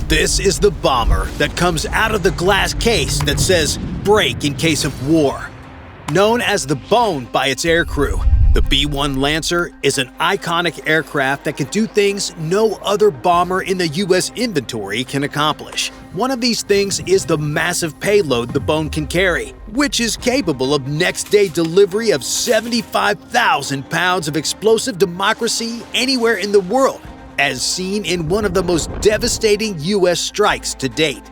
This is the bomber that comes out of the glass case that says "break in case of war." Known as the Bone by its aircrew, the B-1 Lancer is an iconic aircraft that can do things no other bomber in the U.S. inventory can accomplish. One of these things is the massive payload the Bone can carry, which is capable of next-day delivery of 75,000 pounds of explosive democracy anywhere in the world, as seen in one of the most devastating U.S. strikes to date.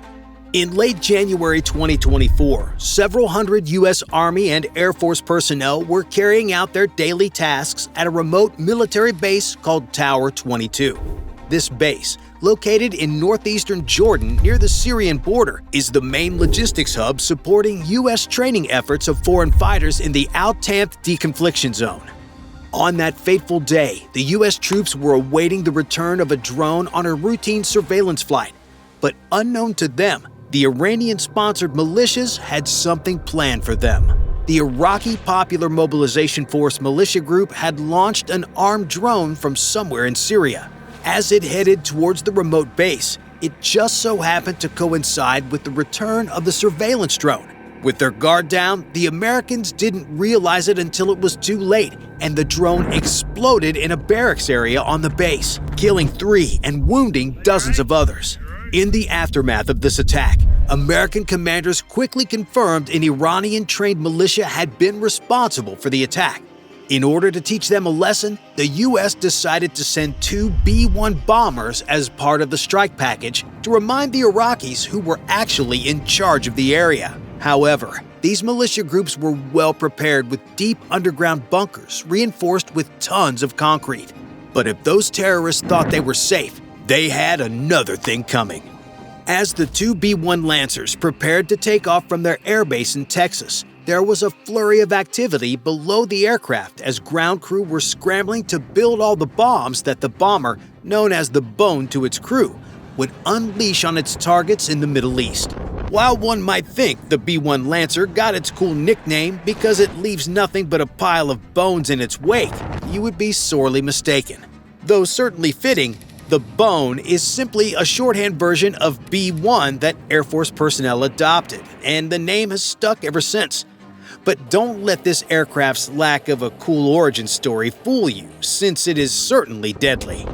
In late January 2024, several hundred U.S. Army and Air Force personnel were carrying out their daily tasks at a remote military base called Tower 22. This base, located in northeastern Jordan near the Syrian border, is the main logistics hub supporting U.S. training efforts of foreign fighters in the Al-Tanf deconfliction zone. On that fateful day, the U.S. troops were awaiting the return of a drone on a routine surveillance flight. But unknown to them, the Iranian-sponsored militias had something planned for them. The Iraqi Popular Mobilization Force militia group had launched an armed drone from somewhere in Syria. As it headed towards the remote base, it just so happened to coincide with the return of the surveillance drone. With their guard down, the Americans didn't realize it until it was too late, and the drone exploded in a barracks area on the base, killing 3 and wounding dozens of others. In the aftermath of this attack, American commanders quickly confirmed an Iranian-trained militia had been responsible for the attack. In order to teach them a lesson, the U.S. decided to send 2 B-1 bombers as part of the strike package to remind the Iraqis who were actually in charge of the area. However, these militia groups were well prepared with deep underground bunkers reinforced with tons of concrete. But if those terrorists thought they were safe, they had another thing coming. As the 2 B-1 Lancers prepared to take off from their airbase in Texas, there was a flurry of activity below the aircraft as ground crew were scrambling to build all the bombs that the bomber, known as the Bone to its crew, would unleash on its targets in the Middle East. While one might think the B-1 Lancer got its cool nickname because it leaves nothing but a pile of bones in its wake, you would be sorely mistaken. Though certainly fitting, the Bone is simply a shorthand version of B-1 that Air Force personnel adopted, and the name has stuck ever since. But don't let this aircraft's lack of a cool origin story fool you, since it is certainly deadly.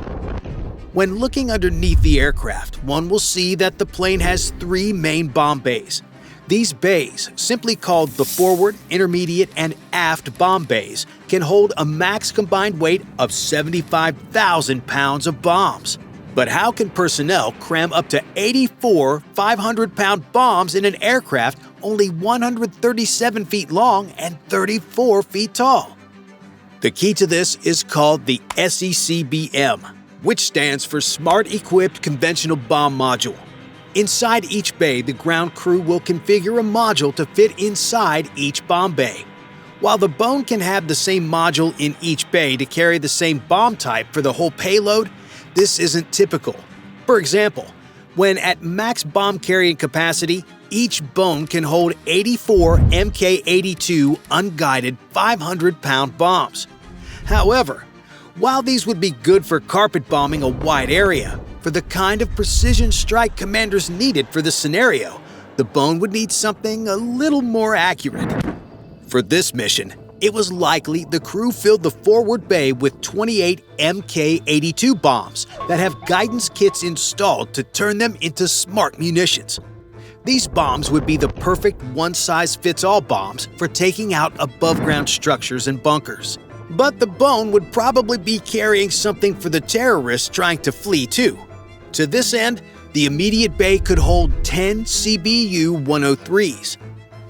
When looking underneath the aircraft, one will see that the plane has 3 main bomb bays. These bays, simply called the forward, intermediate, and aft bomb bays, can hold a max combined weight of 75,000 pounds of bombs. But how can personnel cram up to 84 500-pound bombs in an aircraft only 137 feet long and 34 feet tall? The key to this is called the SECBM, which stands for Smart Equipped Conventional Bomb Module. Inside each bay, the ground crew will configure a module to fit inside each bomb bay. While the Bone can have the same module in each bay to carry the same bomb type for the whole payload, this isn't typical. For example, when at max bomb carrying capacity, each Bone can hold 84 Mk-82 unguided 500-pound bombs. However, while these would be good for carpet bombing a wide area, for the kind of precision strike commanders needed for this scenario, the Bone would need something a little more accurate. For this mission, it was likely the crew filled the forward bay with 28 Mk-82 bombs that have guidance kits installed to turn them into smart munitions. These bombs would be the perfect one-size-fits-all bombs for taking out above-ground structures and bunkers. But the Bone would probably be carrying something for the terrorists trying to flee too. To this end, the immediate bay could hold 10 CBU-103s.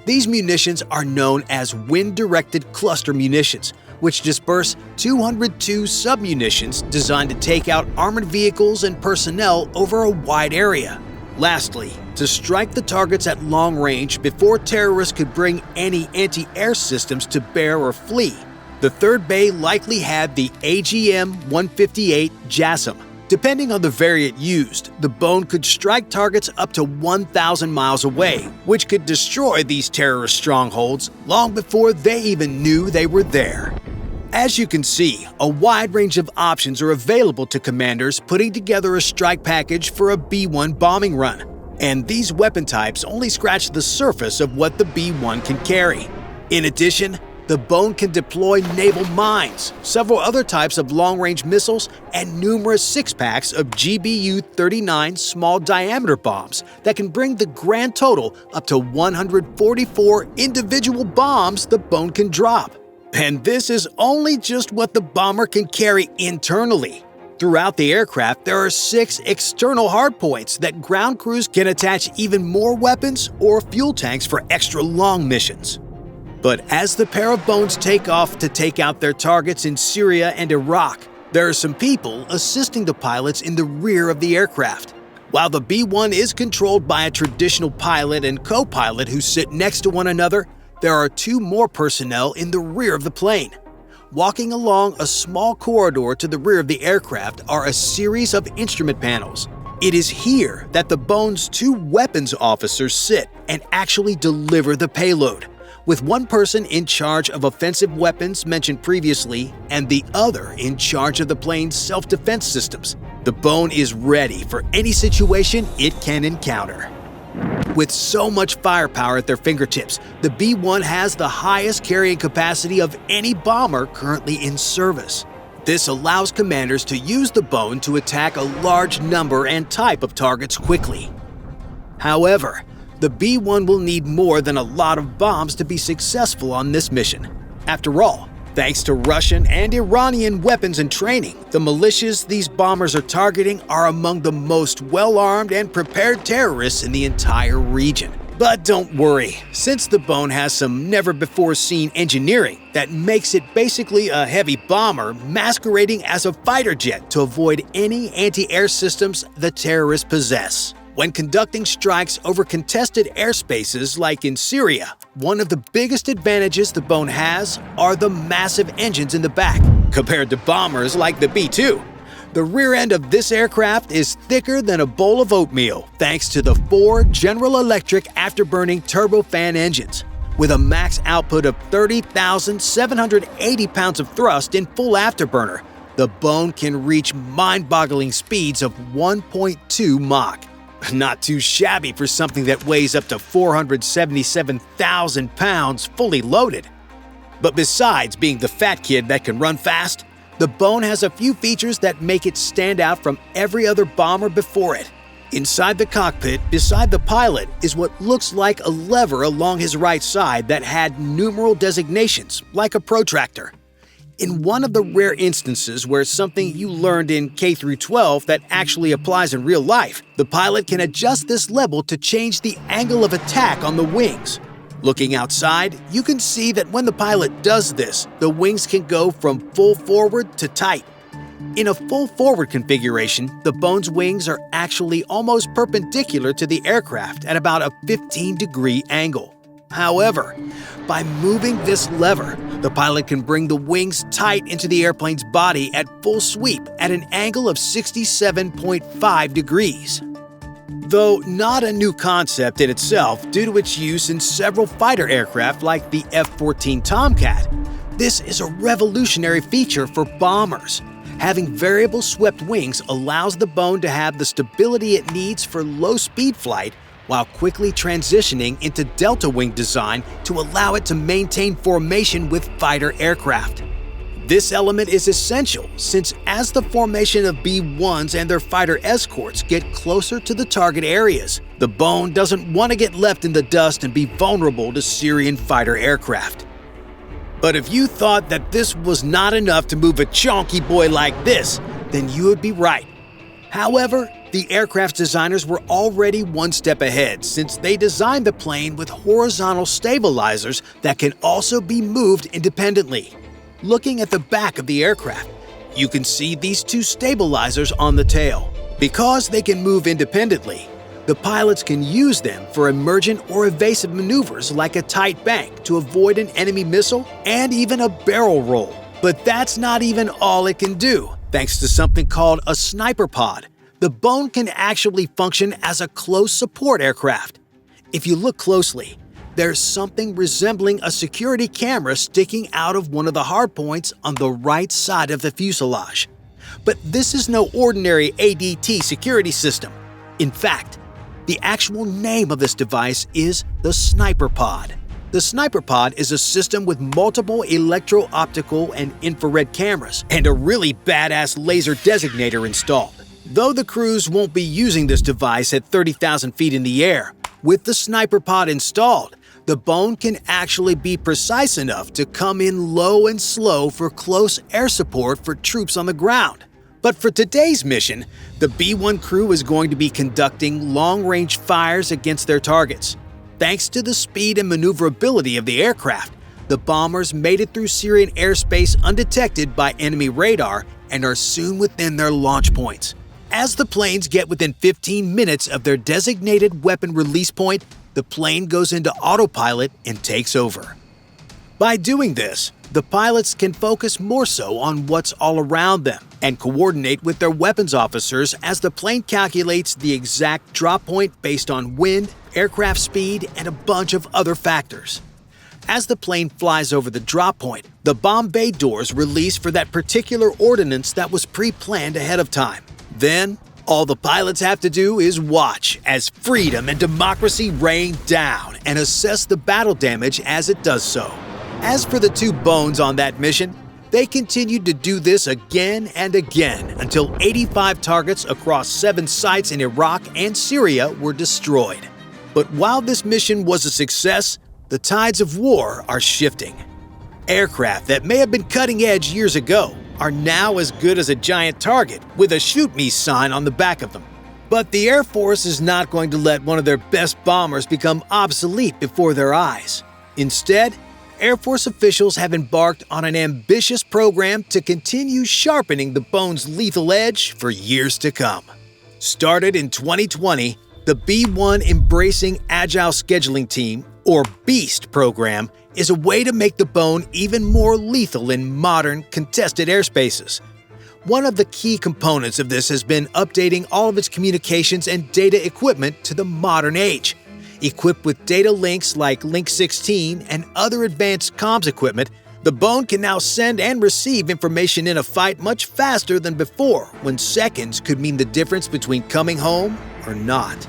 These munitions are known as wind-directed cluster munitions, which disperse 202 submunitions designed to take out armored vehicles and personnel over a wide area. Lastly, to strike the targets at long range before terrorists could bring any anti-air systems to bear or flee, the third bay likely had the AGM-158 JASSM. Depending on the variant used, the Bone could strike targets up to 1,000 miles away, which could destroy these terrorist strongholds long before they even knew they were there. As you can see, a wide range of options are available to commanders putting together a strike package for a B-1 bombing run. And these weapon types only scratch the surface of what the B-1 can carry. In addition, the Bone can deploy naval mines, several other types of long-range missiles, and numerous six-packs of GBU-39 small-diameter bombs that can bring the grand total up to 144 individual bombs the Bone can drop. And this is only just what the bomber can carry internally. Throughout the aircraft, there are 6 external hardpoints that ground crews can attach even more weapons or fuel tanks for extra long missions. But as the pair of Bones take off to take out their targets in Syria and Iraq, there are some people assisting the pilots in the rear of the aircraft. While the B-1 is controlled by a traditional pilot and co-pilot who sit next to one another, there are 2 more personnel in the rear of the plane. Walking along a small corridor to the rear of the aircraft are a series of instrument panels. It is here that the Bone's 2 weapons officers sit and actually deliver the payload, with one person in charge of offensive weapons mentioned previously and the other in charge of the plane's self-defense systems. The Bone is ready for any situation it can encounter. With so much firepower at their fingertips, the B-1 has the highest carrying capacity of any bomber currently in service. This allows commanders to use the Bone to attack a large number and type of targets quickly. However, the B-1 will need more than a lot of bombs to be successful on this mission. After all, thanks to Russian and Iranian weapons and training, the militias these bombers are targeting are among the most well-armed and prepared terrorists in the entire region. But don't worry, since the Bone has some never-before-seen engineering that makes it basically a heavy bomber masquerading as a fighter jet to avoid any anti-air systems the terrorists possess. When conducting strikes over contested airspaces like in Syria, one of the biggest advantages the Bone has are the massive engines in the back, compared to bombers like the B-2. The rear end of this aircraft is thicker than a bowl of oatmeal thanks to the 4 General Electric afterburning turbofan engines. With a max output of 30,780 pounds of thrust in full afterburner, the Bone can reach mind-boggling speeds of 1.2 Mach. Not too shabby for something that weighs up to 477,000 pounds fully loaded. But besides being the fat kid that can run fast, the Bone has a few features that make it stand out from every other bomber before it. Inside the cockpit, beside the pilot, is what looks like a lever along his right side that had numeral designations, like a protractor. In one of the rare instances where something you learned in K-12 that actually applies in real life, the pilot can adjust this level to change the angle of attack on the wings. Looking outside, you can see that when the pilot does this, the wings can go from full forward to tight. In a full forward configuration, the Bone's wings are actually almost perpendicular to the aircraft at about a 15-degree angle. However, by moving this lever, the pilot can bring the wings tight into the airplane's body at full sweep at an angle of 67.5 degrees. Though not a new concept in itself due to its use in several fighter aircraft like the F-14 Tomcat, this is a revolutionary feature for bombers. Having variable swept wings allows the Bone to have the stability it needs for low-speed flight while quickly transitioning into delta wing design to allow it to maintain formation with fighter aircraft. This element is essential since as the formation of B-1s and their fighter escorts get closer to the target areas, the Bone doesn't want to get left in the dust and be vulnerable to Syrian fighter aircraft. But if you thought that this was not enough to move a chonky boy like this, then you would be right. However, the aircraft designers were already one step ahead since they designed the plane with horizontal stabilizers that can also be moved independently. Looking at the back of the aircraft, you can see these 2 stabilizers on the tail. Because they can move independently, the pilots can use them for emergent or evasive maneuvers like a tight bank to avoid an enemy missile and even a barrel roll. But that's not even all it can do. Thanks to something called a sniper pod, the Bone can actually function as a close support aircraft. If you look closely, there's something resembling a security camera sticking out of one of the hardpoints on the right side of the fuselage. But this is no ordinary ADT security system. In fact, the actual name of this device is the Sniper Pod. The Sniper Pod is a system with multiple electro-optical and infrared cameras and a really badass laser designator installed. Though the crews won't be using this device at 30,000 feet in the air, with the Sniper Pod installed, the bone can actually be precise enough to come in low and slow for close air support for troops on the ground. But for today's mission, the B-1 crew is going to be conducting long-range fires against their targets. Thanks to the speed and maneuverability of the aircraft, the bombers made it through Syrian airspace undetected by enemy radar and are soon within their launch points. As the planes get within 15 minutes of their designated weapon release point, the plane goes into autopilot and takes over. By doing this, the pilots can focus more so on what's all around them and coordinate with their weapons officers as the plane calculates the exact drop point based on wind, aircraft speed, and a bunch of other factors. As the plane flies over the drop point, the bomb bay doors release for that particular ordnance that was pre-planned ahead of time. Then, all the pilots have to do is watch as freedom and democracy rain down and assess the battle damage as it does so. As for the two bones on that mission, they continued to do this again and again until 85 targets across 7 sites in Iraq and Syria were destroyed. But while this mission was a success, the tides of war are shifting. Aircraft that may have been cutting edge years ago are now as good as a giant target with a "shoot me" sign on the back of them. But the Air Force is not going to let one of their best bombers become obsolete before their eyes. Instead, Air Force officials have embarked on an ambitious program to continue sharpening the bone's lethal edge for years to come. Started in 2020, the B-1 Embracing Agile Scheduling Team, or BEAST program, is a way to make the bone even more lethal in modern, contested airspaces. One of the key components of this has been updating all of its communications and data equipment to the modern age. Equipped with data links like Link 16 and other advanced comms equipment, the bone can now send and receive information in a fight much faster than before, when seconds could mean the difference between coming home or not.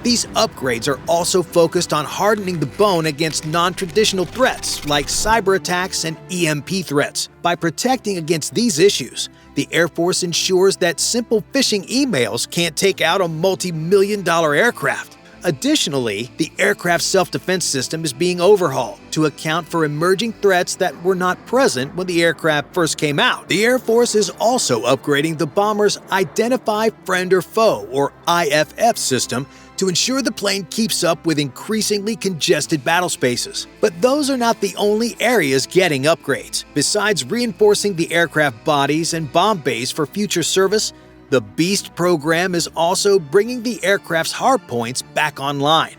These upgrades are also focused on hardening the bone against non-traditional threats like cyber attacks and EMP threats. By protecting against these issues, the Air Force ensures that simple phishing emails can't take out a multi-million-dollar aircraft. Additionally, the aircraft's self-defense system is being overhauled to account for emerging threats that were not present when the aircraft first came out. The Air Force is also upgrading the bomber's Identify Friend or Foe, or IFF system, to ensure the plane keeps up with increasingly congested battle spaces. But those are not the only areas getting upgrades. Besides reinforcing the aircraft bodies and bomb bays for future service, the BEAST program is also bringing the aircraft's hardpoints back online.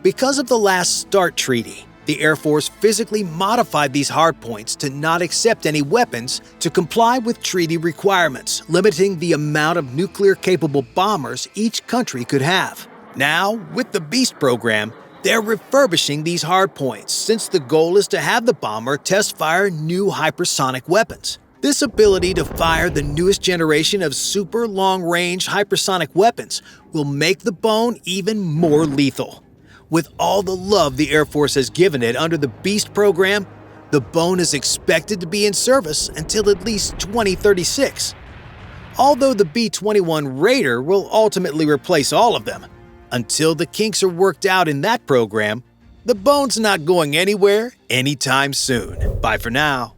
Because of the Last START treaty, the Air Force physically modified these hardpoints to not accept any weapons to comply with treaty requirements, limiting the amount of nuclear-capable bombers each country could have. Now, with the BEAST program, they're refurbishing these hardpoints since the goal is to have the bomber test-fire new hypersonic weapons. This ability to fire the newest generation of super long-range hypersonic weapons will make the bone even more lethal. With all the love the Air Force has given it under the BEAST program, the bone is expected to be in service until at least 2036. Although the B-21 Raider will ultimately replace all of them, until the kinks are worked out in that program, the bone's not going anywhere anytime soon. Bye for now.